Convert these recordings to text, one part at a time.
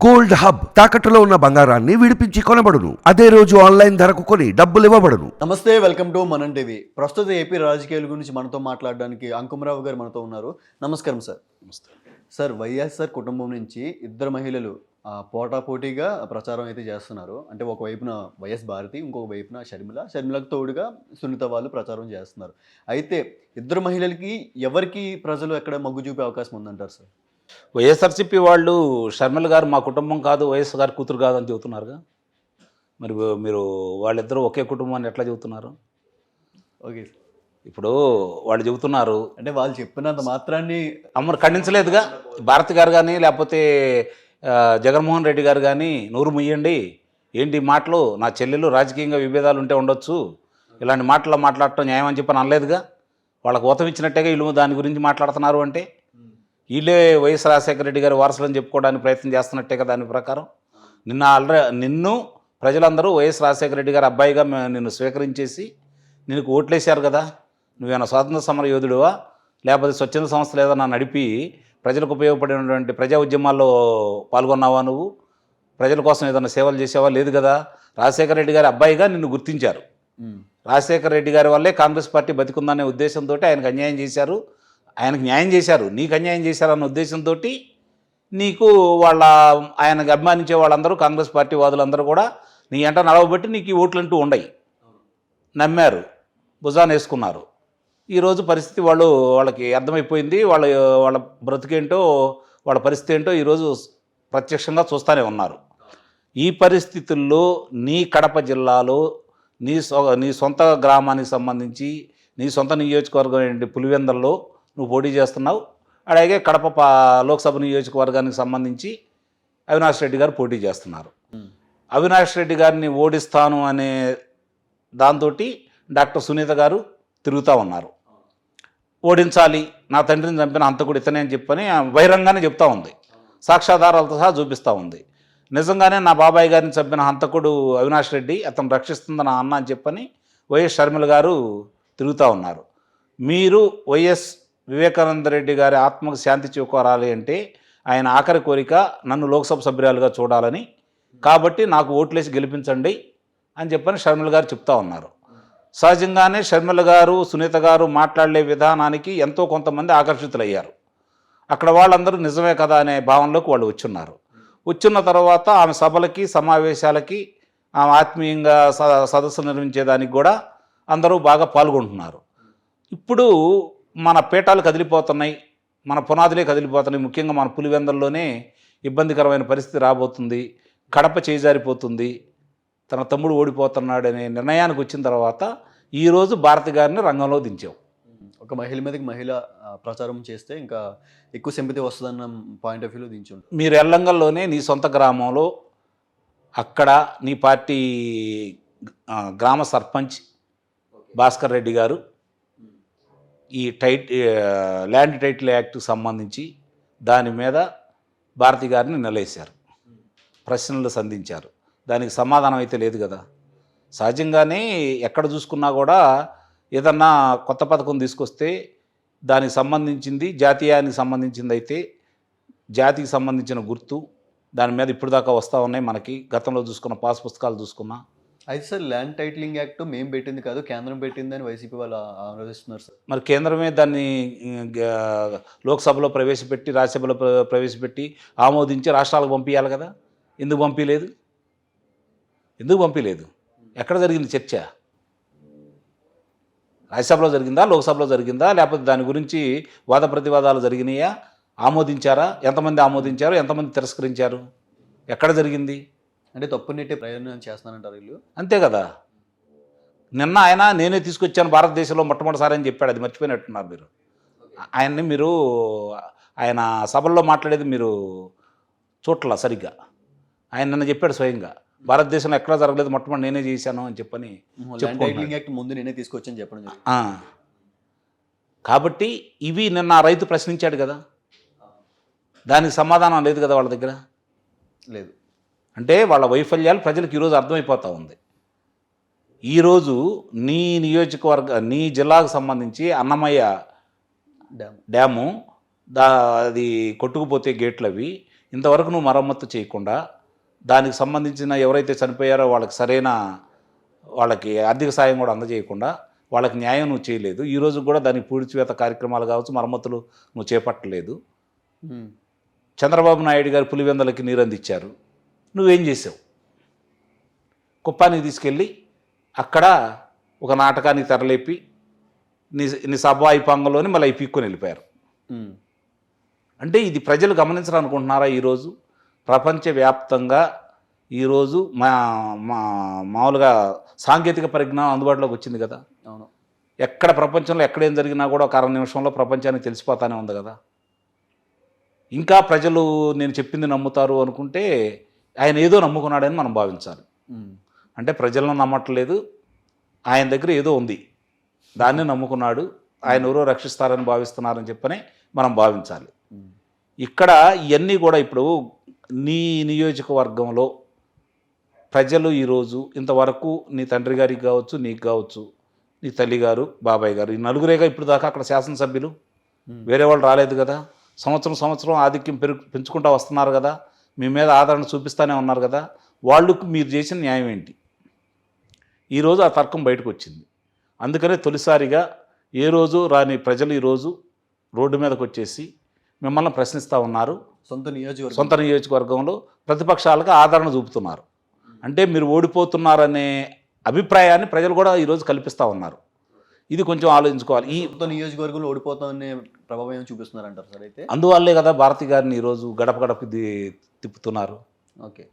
Gold hub తాకట్టులో ఉన్న బంగారాన్ని విడిపించి కొనబడును. అదే రోజు ఆన్లైన్ ధరకు కొని డబ్బులు ఇవ్వబడును. నమస్తే, వెల్కమ్ టు మనం టీవీ. ప్రస్తుత ఏపీ రాజకీయాల గురించి మనతో మాట్లాడడానికి అంకుమరావు గారు మనతో ఉన్నారు. నమస్కారం సార్. నమస్తే సార్, వైఎస్ఆర్ కుటుంబం నుంచి ఇద్దరు మహిళలు పోటాపోటీగా ప్రచారం అయితే చేస్తున్నారు. అంటే ఒకవైపున వైఎస్ భారతి, ఇంకొక వైపున షర్మిలకు తోడుగా సునీత వాళ్ళు ప్రచారం చేస్తున్నారు. అయితే ఇద్దరు మహిళలకి ఎవరికి ప్రజలు ఎక్కడ మొగ్గు చూపే అవకాశం ఉందంటారు సార్? వైఎస్ఆర్సీపీ వాళ్ళు షర్మిల గారు మా కుటుంబం కాదు, వైఎస్ గారి కూతురు కాదు అని చెబుతున్నారుగా. మరి మీరు వాళ్ళిద్దరూ ఒకే కుటుంబం అని ఎట్లా చెబుతున్నారు? ఓకే, ఇప్పుడు వాళ్ళు చెబుతున్నారు అంటే వాళ్ళు చెప్పినంత మాత్రాన్ని అమ్మరు ఖండించలేదుగా. భారతి గారు కానీ లేకపోతే జగన్మోహన్ రెడ్డి గారు కానీ నోరు ముయ్యండి, ఏంటి మాటలు, నా చెల్లెలు రాజకీయంగా విభేదాలు ఉంటే ఉండొచ్చు, ఇలాంటి మాటలు మాట్లాడటం న్యాయం అని చెప్పని అనలేదుగా. వాళ్ళకు ఊతం ఇచ్చినట్టేగా వీళ్ళు దాని గురించి మాట్లాడుతున్నారు. అంటే వీళ్ళే వైఎస్ రాజశేఖర రెడ్డి గారి వారసులని చెప్పుకోవడానికి ప్రయత్నం చేస్తున్నట్టే కదా. దాని ప్రకారం నిన్ను ప్రజలందరూ వైఎస్ రాజశేఖర రెడ్డి గారి అబ్బాయిగా నిన్ను స్వీకరించేసి నీకు ఓట్లేశారు కదా. నువ్వేమైనా స్వాతంత్ర సమర యోధుడువా, లేకపోతే స్వచ్ఛంద సంస్థలు ఏదన్నా నడిపి ప్రజలకు ఉపయోగపడినటువంటి ప్రజా ఉద్యమాల్లో పాల్గొన్నావా? నువ్వు ప్రజల కోసం ఏదైనా సేవలు చేసావా? లేదు కదా. రాజశేఖర రెడ్డి గారి అబ్బాయిగా నిన్ను గుర్తించారు. రాజశేఖర రెడ్డి గారి వల్లే కాంగ్రెస్ పార్టీ బతికుందనే ఉద్దేశంతో ఆయనకు అన్యాయం చేశారు, ఆయనకు న్యాయం చేశారు, నీకు అన్యాయం చేశారన్న ఉద్దేశంతో నీకు ఆయనకు అభిమానించే వాళ్ళందరూ కాంగ్రెస్ పార్టీ వాదులందరూ కూడా నీ ఎంట నడవబట్టి నీకు ఈ ఓట్లంటూ ఉండయి, నమ్మారు, భుజాన్ని వేసుకున్నారు. ఈరోజు పరిస్థితి వాళ్ళకి అర్థమైపోయింది. వాళ్ళ బ్రతికేంటో, వాళ్ళ పరిస్థితి ఏంటో ఈరోజు ప్రత్యక్షంగా చూస్తూనే ఉన్నారు. ఈ పరిస్థితుల్లో నీ కడప జిల్లాలో నీ సొంత గ్రామానికి సంబంధించి నీ సొంత నియోజకవర్గం ఏంటి పులివెందల్లో నువ్వు పోటీ చేస్తున్నావు. అలాగే కడప లోక్సభ నియోజకవర్గానికి సంబంధించి అవినాష్ రెడ్డి గారు పోటీ చేస్తున్నారు. అవినాష్ రెడ్డి గారిని ఓడిస్తాను అనే దాంతో డాక్టర్ సునీత గారు తిరుగుతూ ఉన్నారు. ఓడించాలి, నా తండ్రిని చంపిన హంతకుడు ఇతనే అని చెప్పని బహిరంగానే చెప్తా ఉంది, సాక్ష్యాధారాలతో సహా చూపిస్తూ ఉంది. నిజంగానే నా బాబాయ్ గారిని చంపిన హంతకుడు అవినాష్ రెడ్డి, అతను రక్షిస్తుంది నా అన్న అని చెప్పని వైఎస్ షర్మిల గారు తిరుగుతూ ఉన్నారు. మీరు వైఎస్ వివేకానంద రెడ్డి గారి ఆత్మకు శాంతి చేకూరాలి అంటే ఆయన ఆఖరి కోరిక నన్ను లోక్సభ సభ్యురాలుగా చూడాలని, కాబట్టి నాకు ఓట్లేసి గెలిపించండి అని చెప్పని షర్మిల గారు చెప్తా ఉన్నారు. సహజంగానే షర్మిల గారు, సునీత గారు మాట్లాడే విధానానికి ఎంతో కొంతమంది ఆకర్షితులయ్యారు. అక్కడ వాళ్ళందరూ నిజమే కదా అనే భావనలోకి వాళ్ళు వచ్చున్నారు. వచ్చిన తర్వాత ఆమె సభలకి, సమావేశాలకి, ఆమె ఆత్మీయంగా సదస్సు నిర్వహించేదానికి కూడా అందరూ బాగా పాల్గొంటున్నారు. ఇప్పుడు మన పీఠాలు కదిలిపోతున్నాయి, మన పునాదులే కదిలిపోతున్నాయి. ముఖ్యంగా మన పులివెందల్లోనే ఇబ్బందికరమైన పరిస్థితి రాబోతుంది, కడప చేజారిపోతుంది, తన తమ్ముడు ఓడిపోతున్నాడనే నిర్ణయానికి వచ్చిన తర్వాత ఈరోజు భారతి గారిని రంగంలో దించావు. ఒక మహిళ మీదకి మహిళ ప్రచారం చేస్తే ఇంకా ఎక్కువ సింపతి వస్తుందన్న పాయింట్ ఆఫ్ వ్యూలో దించు. మీరు ఎల్లంగల్లోనే నీ సొంత గ్రామంలో అక్కడ నీ పార్టీ గ్రామ సర్పంచ్ భాస్కర్ రెడ్డి గారు ఈ ల్యాండ్ టైటిల్ యాక్ట్కి సంబంధించి దాని మీద భారతి గారిని నిలవేశారు, ప్రశ్నలు సంధించారు. దానికి సమాధానం అయితే లేదు కదా. సహజంగానే ఎక్కడ చూసుకున్నా కూడా ఏదన్నా కొత్త పథకం తీసుకొస్తే దానికి సంబంధించింది జాతీయానికి సంబంధించింది అయితే జాతికి సంబంధించిన గుర్తు దాని మీద ఇప్పుడు దాకా వస్తూ ఉన్నాయి. మనకి గతంలో చూసుకున్న పాస్ పుస్తకాలు చూసుకున్నా. అయితే సార్, ల్యాండ్ టైటిలింగ్ యాక్ట్ మేము పెట్టింది కాదు, కేంద్రం పెట్టింది అని వైసీపీ వాళ్ళు ఆలోచిస్తున్నారు సార్. మరి కేంద్రమే దాన్ని లోక్సభలో ప్రవేశపెట్టి, రాజ్యసభలో ప్రవేశపెట్టి ఆమోదించి రాష్ట్రాలకు పంపించాలి కదా. ఎందుకు పంపించలేదు? ఎక్కడ జరిగింది చర్చ? రాజ్యసభలో జరిగిందా, లోక్సభలో జరిగిందా, లేకపోతే దాని గురించి వాద ప్రతివాదాలు జరిగినాయా? ఆమోదించారా? ఎంతమంది ఆమోదించారు, ఎంతమంది తిరస్కరించారు? ఎక్కడ జరిగింది? అంటే తప్పునెట్టే ప్రయోజనం చేస్తున్నానంటారు వీళ్ళు. అంతే కదా. నిన్న నేనే తీసుకొచ్చాను భారతదేశంలో మొట్టమొదటిసారి అని చెప్పాడు. అది మర్చిపోయినట్టున్నారు మీరు. ఆయన సభల్లో మాట్లాడేది మీరు చూడట్లా సరిగ్గా. ఆయన నిన్న చెప్పాడు స్వయంగా, భారతదేశంలో ఎక్కడా జరగలేదు, మొట్టమొదటి నేనే చేశాను అని చెప్పని. ల్యాండ్ టైటిలింగ్ యాక్ట్ ముందు నేనే తీసుకొచ్చని చెప్పడం. కాబట్టి ఇవి నిన్న రైతు ప్రశ్నించాడు కదా, దానికి సమాధానం లేదు కదా వాళ్ళ దగ్గర. లేదు అంటే వాళ్ళ వైఫల్యాలు ప్రజలకు ఈరోజు అర్థమైపోతూ ఉంది. ఈరోజు నీ నీ జిల్లాకు సంబంధించి అన్నమయ్య డ్యాము అది కొట్టుకుపోతే గేట్లు అవి ఇంతవరకు నువ్వు మరమ్మతు చేయకుండా దానికి సంబంధించిన ఎవరైతే చనిపోయారో వాళ్ళకి ఆర్థిక సాయం కూడా అందజేయకుండా వాళ్ళకి న్యాయం నువ్వు చేయలేదు. ఈరోజు కూడా దానికి పూడ్చివేత కార్యక్రమాలు కావచ్చు, మరమ్మతులు నువ్వు చేపట్టలేదు. చంద్రబాబు నాయుడు గారు పులివెందలకి నీరు అందించారు, నువ్వేం చేసావు? కుప్పానికి తీసుకెళ్ళి అక్కడ ఒక నాటకానికి తెరలేపి నీ సభ అయిపోంగంలోని మళ్ళీ పీక్కొని వెళ్ళిపోయారు. అంటే ఇది ప్రజలు గమనించాలనుకుంటున్నారా? ఈరోజు ప్రపంచవ్యాప్తంగా ఈరోజు మామూలుగా సాంకేతిక పరిజ్ఞానం అందుబాటులోకి వచ్చింది కదా. అవును. ఎక్కడ ప్రపంచంలో ఎక్కడేం జరిగినా కూడా ఒక 6 నిమిషంలో ప్రపంచానికి తెలిసిపోతానే ఉంది కదా. ఇంకా ప్రజలు నేను చెప్పింది నమ్ముతారు అనుకుంటే ఆయన ఏదో నమ్ముకున్నాడని మనం భావించాలి. అంటే ప్రజలను నమ్మట్లేదు, ఆయన దగ్గర ఏదో ఉంది, దాన్ని నమ్ముకున్నాడు, ఆయన ఎవరో రక్షిస్తారని భావిస్తున్నారని చెప్పని మనం భావించాలి. ఇక్కడ ఇవన్నీ కూడా ఇప్పుడు నీ నియోజకవర్గంలో ప్రజలు ఈరోజు ఇంతవరకు నీ తండ్రి గారికి కావచ్చు, నీకు కావచ్చు, నీ తల్లి గారు, బాబాయ్ గారు, ఈ నలుగురేగా ఇప్పుడు దాకా అక్కడ శాసనసభ్యులు, వేరే వాళ్ళు రాలేదు కదా. సంవత్సరం ఆధిక్యం పెంచుకుంటూ వస్తున్నారు కదా, మీ మీద ఆదరణ చూపిస్తూనే ఉన్నారు కదా. వాళ్ళకు మీరు చేసిన న్యాయం ఏంటి? ఈరోజు ఆ తర్కం బయటకు వచ్చింది. అందుకనే తొలిసారిగా ఏ రోజు రాని ప్రజలు ఈరోజు రోడ్డు మీదకి వచ్చేసి మిమ్మల్ని ప్రశ్నిస్తూ ఉన్నారు. సొంత నియోజకవర్గంలో ప్రతిపక్షాలకు ఆదరణ చూపుతున్నారు. అంటే మీరు ఓడిపోతున్నారనే అభిప్రాయాన్ని ప్రజలు కూడా ఈరోజు కల్పిస్తూ ఉన్నారు. ఇది కొంచెం ఆలోచించుకోవాలి. ఈ నియోజకవర్గంలో ఓడిపోతామనే ప్రభావం చూపిస్తున్నారంటారు సార్? అయితే అందువల్లే కదా భారతి గారిని ఈరోజు గడప గడపకి తిప్పుతున్నారు. ఓకే.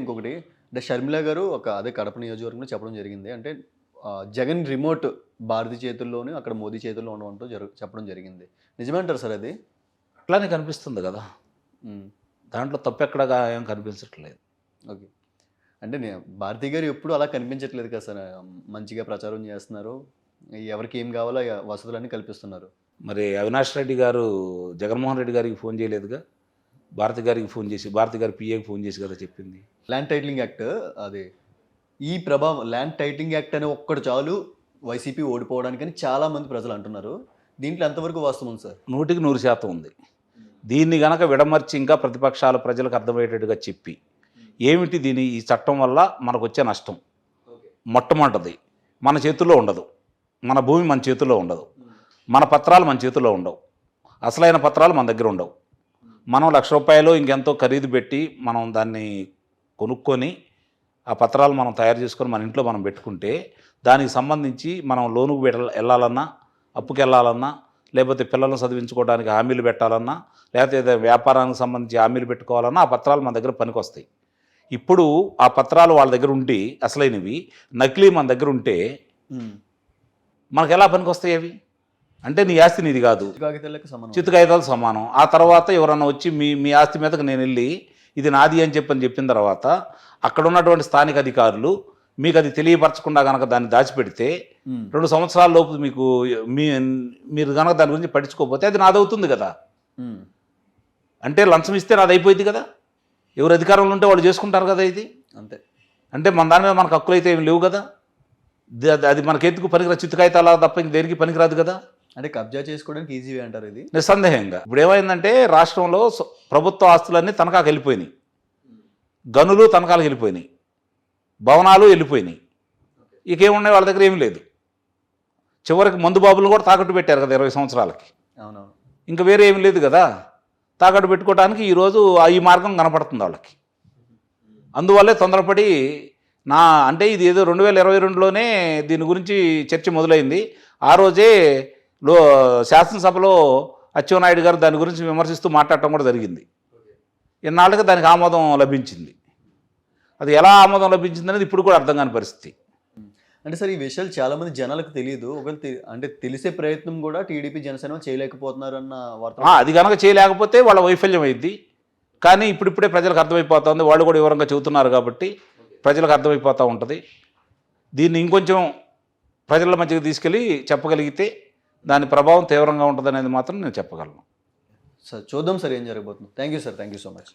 ఇంకొకటి అంటే షర్మిల గారు అదే కడప నియోజకవర్గంలో చెప్పడం జరిగింది. అంటే జగన్ రిమోట్ భారతి చేతుల్లోనే అక్కడ మోదీ చేతుల్లో ఉండడంతో చెప్పడం జరిగింది. నిజమే అంటారు సార్ అది? అట్లానే కనిపిస్తుంది కదా, దాంట్లో తప్పెక్కడగా ఏం కనిపించట్లేదు. ఓకే. అంటే భారతి గారు ఎప్పుడు అలా కనిపించట్లేదు కదా సార్, మంచిగా ప్రచారం చేస్తున్నారు, ఎవరికి ఏం కావాలో వసతులన్నీ కల్పిస్తున్నారు. మరి అవినాష్ రెడ్డి గారు జగన్మోహన్ రెడ్డి గారికి ఫోన్ చేయలేదుగా, భారతి గారికి ఫోన్ చేసి, భారతి గారి పిఏకి ఫోన్ చేసి కదా చెప్పింది. ల్యాండ్ టైటిలింగ్ యాక్ట్, అది ఈ ప్రభావం ల్యాండ్ టైటిలింగ్ యాక్ట్ అనే ఒక్కటి చాలు వైసీపీ ఓడిపోవడానికి అని చాలామంది ప్రజలు అంటున్నారు. దీంట్లో ఎంతవరకు వాస్తవం సార్? 100% ఉంది. దీన్ని గనక విడమర్చి ఇంకా ప్రతిపక్షాలు ప్రజలకు అర్థమయ్యేటట్టుగా చెప్పి ఏమిటి ఈ చట్టం వల్ల మనకు వచ్చే నష్టం, మొట్టమొదటిది మన చేతుల్లో ఉండదు, మన భూమి మన చేతుల్లో ఉండదు, మన పత్రాలు మన చేతుల్లో ఉండవు, అసలైన పత్రాలు మన దగ్గర ఉండవు. మనం ₹1,00,000 ఇంకెంతో ఖరీదు పెట్టి మనం దాన్ని కొనుక్కొని ఆ పత్రాలు మనం తయారు చేసుకొని మన ఇంట్లో మనం పెట్టుకుంటే దానికి సంబంధించి మనం లోనుకు వెళ్ళాలన్నా, అప్పుకి వెళ్ళాలన్నా, లేకపోతే పిల్లలను చదివించుకోవడానికి హామీలు పెట్టాలన్నా, లేకపోతే వ్యాపారానికి సంబంధించి హామీలు పెట్టుకోవాలన్నా ఆ పత్రాలు మన దగ్గర పనికొస్తాయి. ఇప్పుడు ఆ పత్రాలు వాళ్ళ దగ్గర ఉండి అసలైనవి, నకిలీ మన దగ్గర ఉంటే మనకు ఎలా పనికొస్తాయి అవి? అంటే నీ ఆస్తి నీది కాదు, చిత్తు కాగితాలకు సమానం. ఆ తర్వాత ఎవరన్నా వచ్చి మీ ఆస్తి మీదకి నేను వెళ్ళి ఇది నాది అని చెప్పిన తర్వాత అక్కడ ఉన్నటువంటి స్థానిక అధికారులు మీకు అది తెలియపరచకుండా కనుక దాన్ని దాచిపెడితే 2 సంవత్సరాల లోపు మీరు కనుక దాని గురించి పట్టించుకోకపోతే అది నాదవుతుంది కదా. అంటే లంచం ఇస్తే నాది అయిపోయింది కదా, ఎవరు అధికారంలో ఉంటే వాళ్ళు చేసుకుంటారు కదా ఇది. అంతే. అంటే మన దాని మీద మనకు హక్కులు అయితే ఏమి లేవు కదా, అది మనకెందుకు పనికిరాదు, చిత్తు కాగితాల తప్ప ఇంక దేనికి పనికిరాదు కదా. అంటే కబ్జా చేసుకోవడానికి ఈజీవే అంటారు ఇది? నిస్సందేహంగా. ఇప్పుడు ఏమైందంటే రాష్ట్రంలో ప్రభుత్వ ఆస్తులన్నీ తనఖాకి వెళ్ళిపోయినాయి, గనులు తనఖాలకు వెళ్ళిపోయినాయి, భవనాలు వెళ్ళిపోయినాయి, ఇకేమున్నాయి వాళ్ళ దగ్గర ఏమీ లేదు. చివరికి మందు బాబులు కూడా తాకట్టు పెట్టారు కదా 20 సంవత్సరాలకి. అవునవును. ఇంకా వేరే ఏమి లేదు కదా, తాకట్టు పెట్టుకోవడానికి ఈరోజు ఈ మార్గం కనపడుతుంది వాళ్ళకి. అందువల్లే తొందరపడి అంటే ఇది ఏదో 2022లోనే దీని గురించి చర్చ మొదలైంది. ఆ రోజే శాసనసభలో అచ్చెన్నాయుడు గారు దాని గురించి విమర్శిస్తూ మాట్లాడటం కూడా జరిగింది. ఇన్నాళ్ళకి దానికి ఆమోదం లభించింది. అది ఎలా ఆమోదం లభించింది అనేది ఇప్పుడు కూడా అర్థం కాని పరిస్థితి. అంటే సార్ ఈ విషయాలు చాలామంది జనాలకు తెలియదు, అంటే తెలిసే ప్రయత్నం కూడా టీడీపీ జనసేన చేయలేకపోతున్నారు అన్న వార్త. అది కనుక చేయలేకపోతే వాళ్ళ వైఫల్యం అయింది. కానీ ఇప్పుడిప్పుడే ప్రజలకు అర్థమైపోతుంది, వాళ్ళు కూడా వివరంగా చెబుతున్నారు కాబట్టి ప్రజలకు అర్థమైపోతూ ఉంటుంది. దీన్ని ఇంకొంచెం ప్రజల మధ్యకి తీసుకెళ్ళి చెప్పగలిగితే దాని ప్రభావం తీవ్రంగా ఉంటుంది అనేది మాత్రం నేను చెప్పగలను. సార్ చూద్దాం సార్ ఏం జరగబోతుంది. Thank you sir, thank you so much.